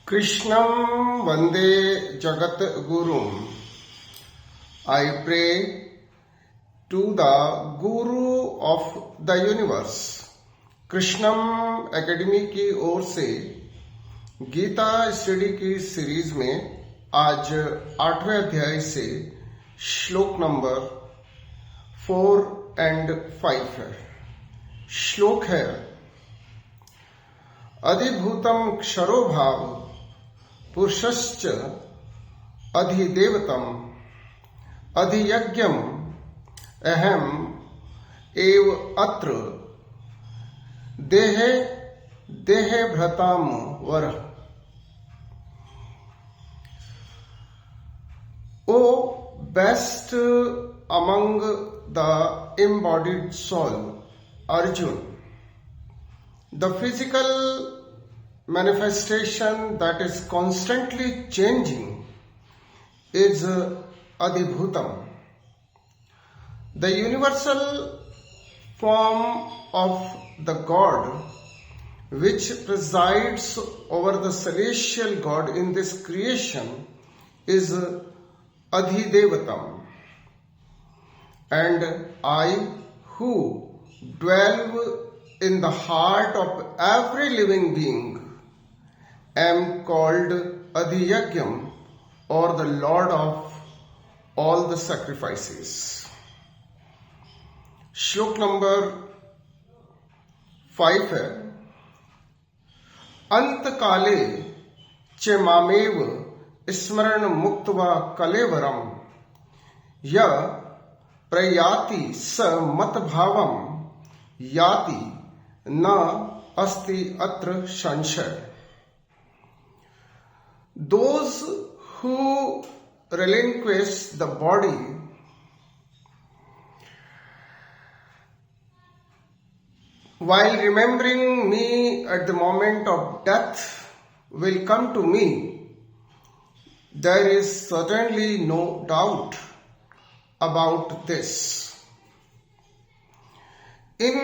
Krishnam Vande Jagat Gurum. I pray to the Guru of the Universe. Krishnam academy की ओर से Gita study की series में आज 8वें अध्याय से श्लोक नंबर 4 एंड 5 है। श्लोक है, अधिभूतम क्षरो भाव पुरुषश्च अधिदेवतम अधियज्ञम अहम एव अत्र देहे देहे भ्रताम वर। O best among the embodied soul, Arjun, the physical manifestation that is constantly changing is Adhibhutam. The universal form of the God which presides over the celestial God in this creation is Adhidevatam. And I, who dwell in the heart of every living being, am called Adhiyagyam, or the Lord of all the sacrifices. श्लोक number 5 है, अंत काले च मामेव स्मरण मुक्त्वा कलेवरम य प्रयाति स मत भावम याति न अस्ति अत्र संशय। Those who relinquish the body while remembering me at the moment of death will come to me. There is certainly no doubt about this. इन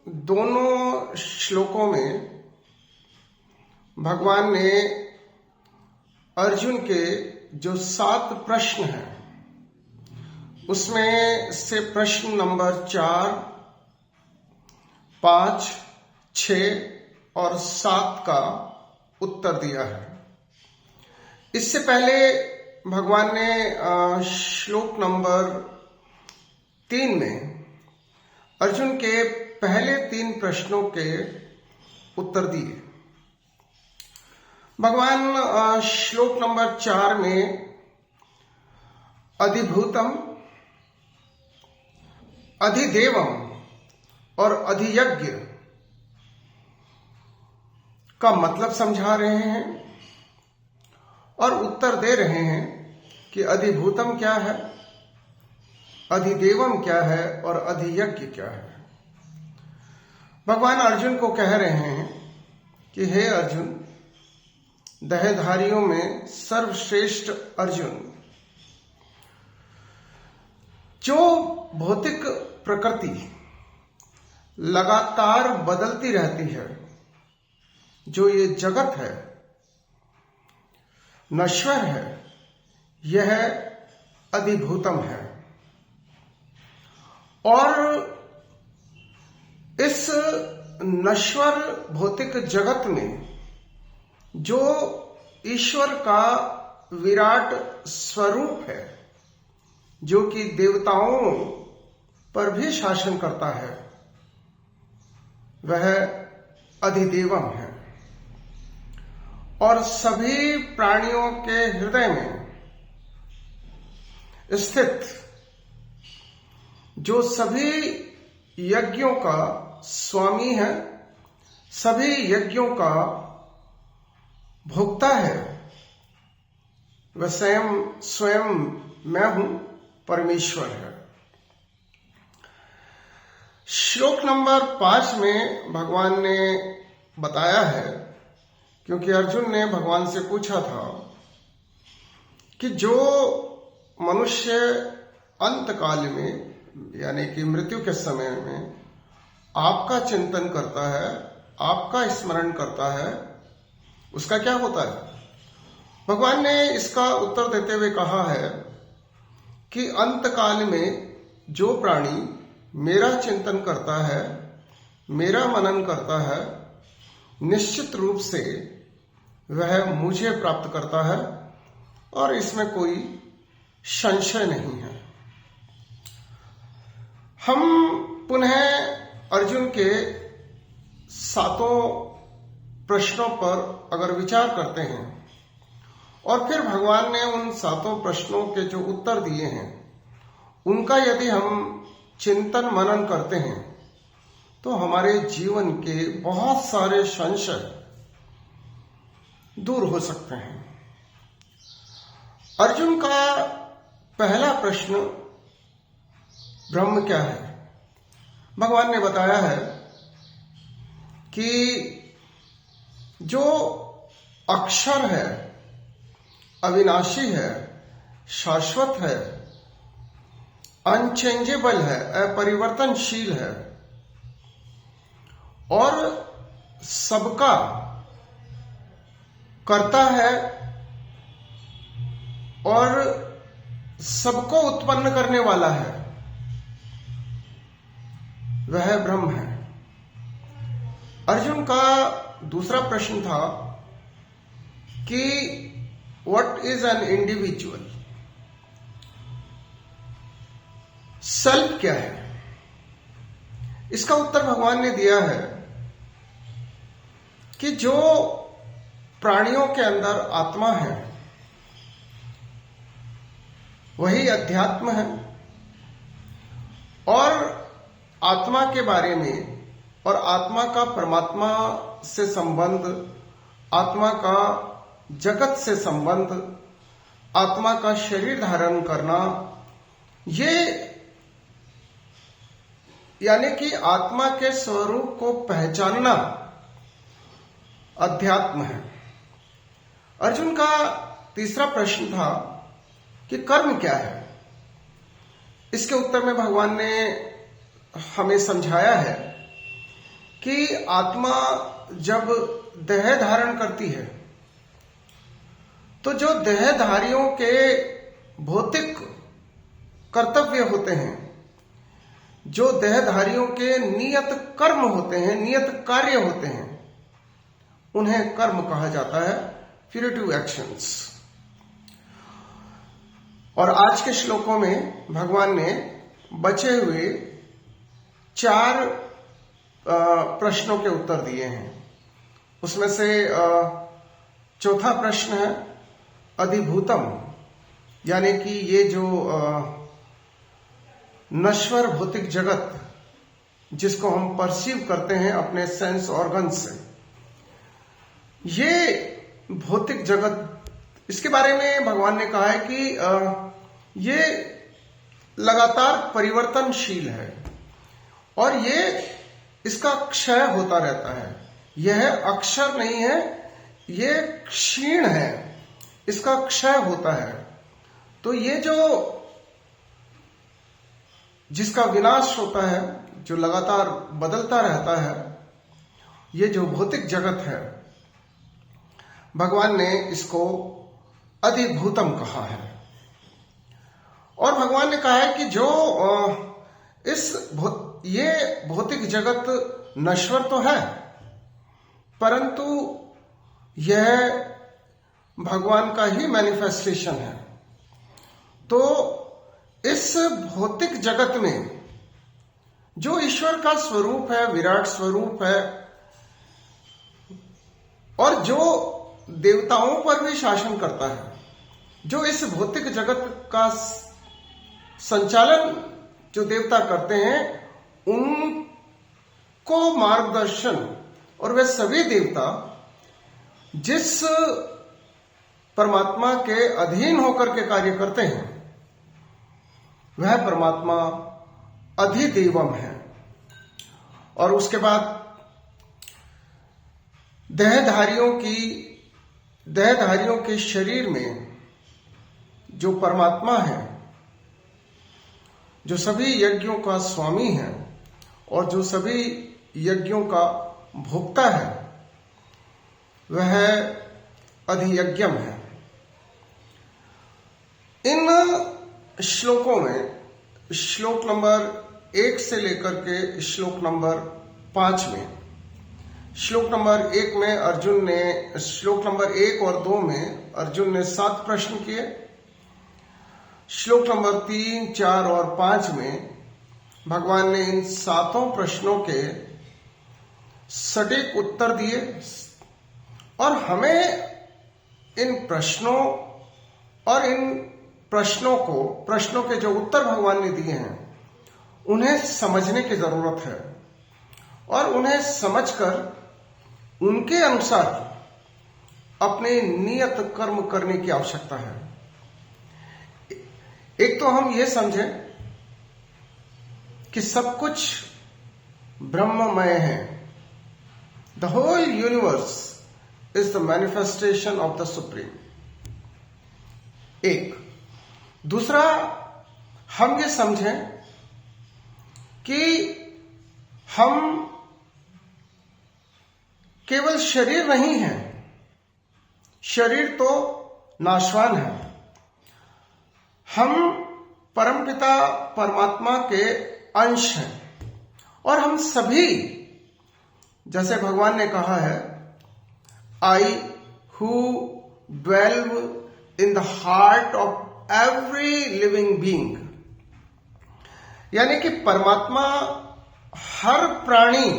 दोनों श्लोकों में भगवान ने अर्जुन के जो 7 प्रश्न हैं उसमें से प्रश्न नंबर 4, 5, 6 और 7 का उत्तर दिया है। इससे पहले भगवान ने श्लोक नंबर 3 में अर्जुन के पहले 3 प्रश्नों के उत्तर दिए। भगवान श्लोक नंबर 4 में अधिभूतम, अधिदेवम और अधियज्ञ का मतलब समझा रहे हैं और उत्तर दे रहे हैं कि अधिभूतम क्या है, अधिदेवम क्या है और अधियज्ञ क्या है। भगवान अर्जुन को कह रहे हैं कि हे अर्जुन, देहधारियों में सर्वश्रेष्ठ अर्जुन, जो भौतिक प्रकृति लगातार बदलती रहती है, जो ये जगत है, नश्वर है, यह अधिभूतम है। और इस नश्वर भौतिक जगत में जो ईश्वर का विराट स्वरूप है, जो कि देवताओं पर भी शासन करता है, वह अधिदेवम है। और सभी प्राणियों के हृदय में स्थित, जो सभी यज्ञों का स्वामी है, सभी यज्ञों का भोक्ता है, वह स्वयं मैं हूं, परमेश्वर है। श्लोक नंबर 5 में भगवान ने बताया है, क्योंकि अर्जुन ने भगवान से पूछा था कि जो मनुष्य अंत काल में यानी कि मृत्यु के समय में आपका चिंतन करता है, आपका स्मरण करता है, उसका क्या होता है? भगवान ने इसका उत्तर देते हुए कहा है कि अंत काल में जो प्राणी मेरा चिंतन करता है, मेरा मनन करता है, निश्चित रूप से वह मुझे प्राप्त करता है और इसमें कोई संशय नहीं है। हम पुनः अर्जुन के 7 प्रश्नों पर अगर विचार करते हैं और फिर भगवान ने उन 7 प्रश्नों के जो उत्तर दिए हैं उनका यदि हम चिंतन मनन करते हैं तो हमारे जीवन के बहुत सारे संशय दूर हो सकते हैं। अर्जुन का पहला प्रश्न ब्रह्म क्या है? भगवान ने बताया है कि जो अक्षर है, अविनाशी है, शाश्वत है, अनचेंजेबल है, अपरिवर्तनशील है और सबका करता है और सबको उत्पन्न करने वाला है, वह ब्रह्म है। अर्जुन का दूसरा प्रश्न था कि what is an individual? Self क्या है? इसका उत्तर भगवान ने दिया है कि जो प्राणियों के अंदर आत्मा है वही अध्यात्म है और आत्मा के बारे में और आत्मा का परमात्मा से संबंध, आत्मा का जगत से संबंध, आत्मा का शरीर धारण करना, ये यानी कि आत्मा के स्वरूप को पहचानना अध्यात्म है। अर्जुन का तीसरा प्रश्न था कि कर्म क्या है? इसके उत्तर में भगवान ने हमें समझाया है कि आत्मा जब देह धारण करती है तो जो देहधारियों के भौतिक कर्तव्य होते हैं, जो देहधारियों के नियत कर्म होते हैं, नियत कार्य होते हैं, उन्हें कर्म कहा जाता है, फ्यूटिव एक्शंस। और आज के श्लोकों में भगवान ने बचे हुए 4 प्रश्नों के उत्तर दिए हैं। उसमें से चौथा प्रश्न है अधिभूतम, यानी कि ये जो नश्वर भौतिक जगत जिसको हम परसीव करते हैं अपने सेंस ऑर्गन से, ये भौतिक जगत, इसके बारे में भगवान ने कहा है कि ये लगातार परिवर्तनशील है और ये इसका क्षय होता रहता है। यह अक्षर नहीं है, ये क्षीण है, इसका क्षय होता है। तो ये जो जिसका विनाश होता है, जो लगातार बदलता रहता है, ये जो भौतिक जगत है, भगवान ने इसको अधिभूतम कहा है। और भगवान ने कहा है कि जो ये भौतिक जगत नश्वर तो है, परंतु यह भगवान का ही मैनिफेस्टेशन है। तो इस भौतिक जगत में जो ईश्वर का स्वरूप है, विराट स्वरूप है, और जो देवताओं पर भी शासन करता है, जो इस भौतिक जगत का संचालन जो देवता करते हैं, उनको मार्गदर्शन, और वे सभी देवता जिस परमात्मा के अधीन होकर के कार्य करते हैं, वह परमात्मा अधिदेवम है। और उसके बाद देहधारियों के शरीर में जो परमात्मा है, जो सभी यज्ञों का स्वामी है और जो सभी यज्ञों का भोक्ता है, वह अधियज्ञम है। इन श्लोकों में श्लोक नंबर 1 से लेकर के श्लोक नंबर 5 में, श्लोक नंबर 1 में अर्जुन ने, श्लोक नंबर 1 और 2 में अर्जुन ने 7 प्रश्न किए। श्लोक नंबर 3, 4 और 5 में भगवान ने इन 7 प्रश्नों के सटीक उत्तर दिए और हमें इन प्रश्नों और इन प्रश्नों के जो उत्तर भगवान ने दिए हैं उन्हें समझने की जरूरत है और उन्हें समझकर उनके अनुसार अपने नियत कर्म करने की आवश्यकता है। एक तो हम ये समझें कि सब कुछ ब्रह्ममय है। The whole universe is the manifestation of the supreme. एक दूसरा, हम ये समझें कि हम केवल शरीर नहीं है, शरीर तो नाशवान है। हम परमपिता परमात्मा के अंश हैं और हम सभी, जैसे भगवान ने कहा है, I who dwell in the heart of every living being, यानी कि परमात्मा हर प्राणी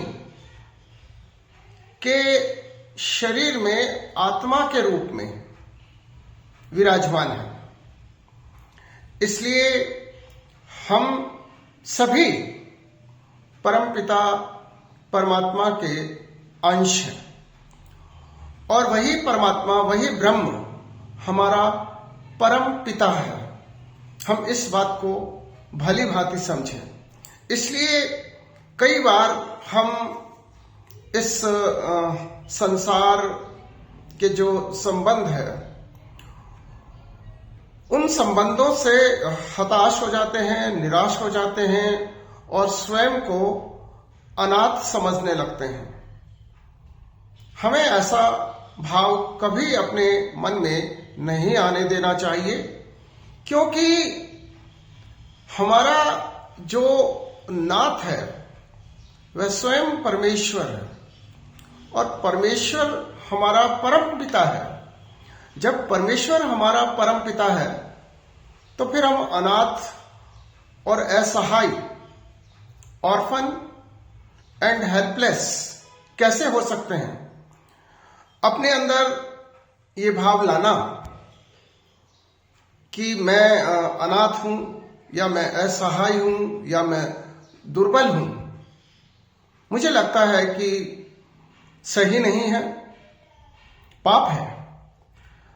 के शरीर में आत्मा के रूप में विराजमान है। इसलिए हम सभी परमपिता परमात्मा के अंश हैं और वही परमात्मा, वही ब्रह्म हमारा परम पिता है। हम इस बात को भली भांति समझें। इसलिए कई बार हम इस संसार के जो संबंध है उन संबंधों से हताश हो जाते हैं, निराश हो जाते हैं और स्वयं को अनाथ समझने लगते हैं। हमें ऐसा भाव कभी अपने मन में नहीं आने देना चाहिए, क्योंकि हमारा जो नाथ है वह स्वयं परमेश्वर है और परमेश्वर हमारा परम पिता है। जब परमेश्वर हमारा परम पिता है तो फिर हम अनाथ और असहाय, ऑर्फन एंड हेल्पलेस कैसे हो सकते हैं? अपने अंदर ये भाव लाना कि मैं अनाथ हूं या मैं असहाय हूं या मैं दुर्बल हूं, मुझे लगता है कि सही नहीं है, पाप है।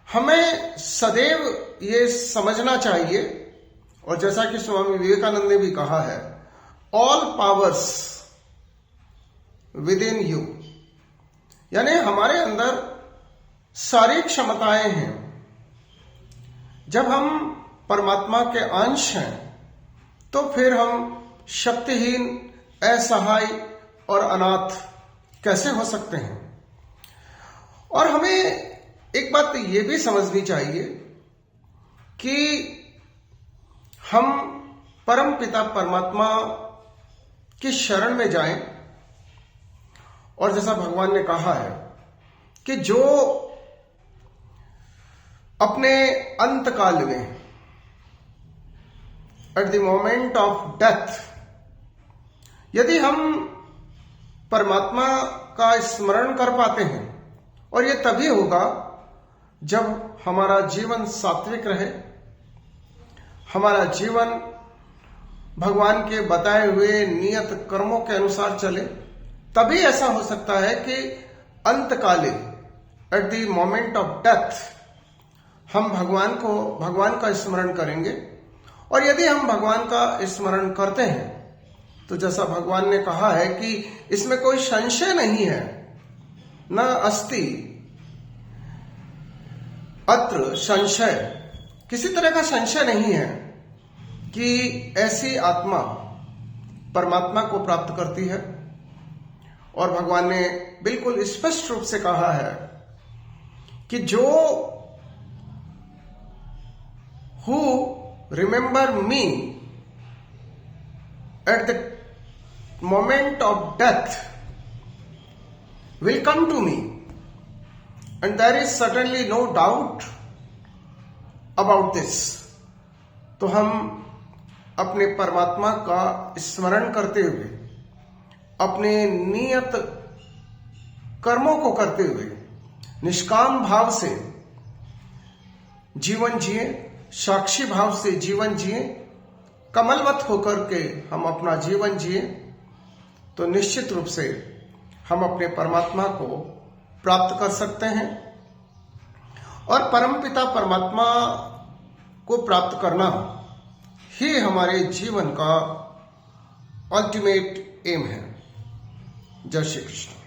हमें सदैव ये समझना चाहिए और जैसा कि स्वामी विवेकानंद ने भी कहा है, all powers with in you, यानी हमारे अंदर सारी क्षमताएं हैं। जब हम परमात्मा के अंश हैं तो फिर हम शक्तिहीन, असहाय और अनाथ कैसे हो सकते हैं? और हमें एक बात ये भी समझनी चाहिए कि हम परम पिता परमात्मा की शरण में जाएं और जैसा भगवान ने कहा है कि जो अपने अंत काल में, eight the moment of death, यदि हम परमात्मा का स्मरण कर पाते हैं, और ये तभी होगा जब हमारा जीवन सात्विक रहे, हमारा जीवन भगवान के बताए हुए नियत कर्मों के अनुसार चले, तभी ऐसा हो सकता है कि अंतकाले, at the moment of death, हम भगवान का स्मरण करेंगे। और यदि हम भगवान का स्मरण करते हैं तो जैसा भगवान ने कहा है कि इसमें कोई संशय नहीं है, न अस्ति अत्र संशय, किसी तरह का संशय नहीं है कि ऐसी आत्मा परमात्मा को प्राप्त करती है। और भगवान ने बिल्कुल स्पष्ट रूप से कहा है कि जो who remember me at the moment of death will come to me, and there is certainly no doubt about this. तो हम अपने परमात्मा का स्मरण करते हुए, अपने नियत कर्मों को करते हुए, निष्काम भाव से जीवन जिए, साक्षी भाव से जीवन जिए, कमलवत होकर के हम अपना जीवन जिए, तो निश्चित रूप से हम अपने परमात्मा को प्राप्त कर सकते हैं। और परमपिता परमात्मा को प्राप्त करना ही हमारे जीवन का अल्टीमेट एम है। जय श्री कृष्ण।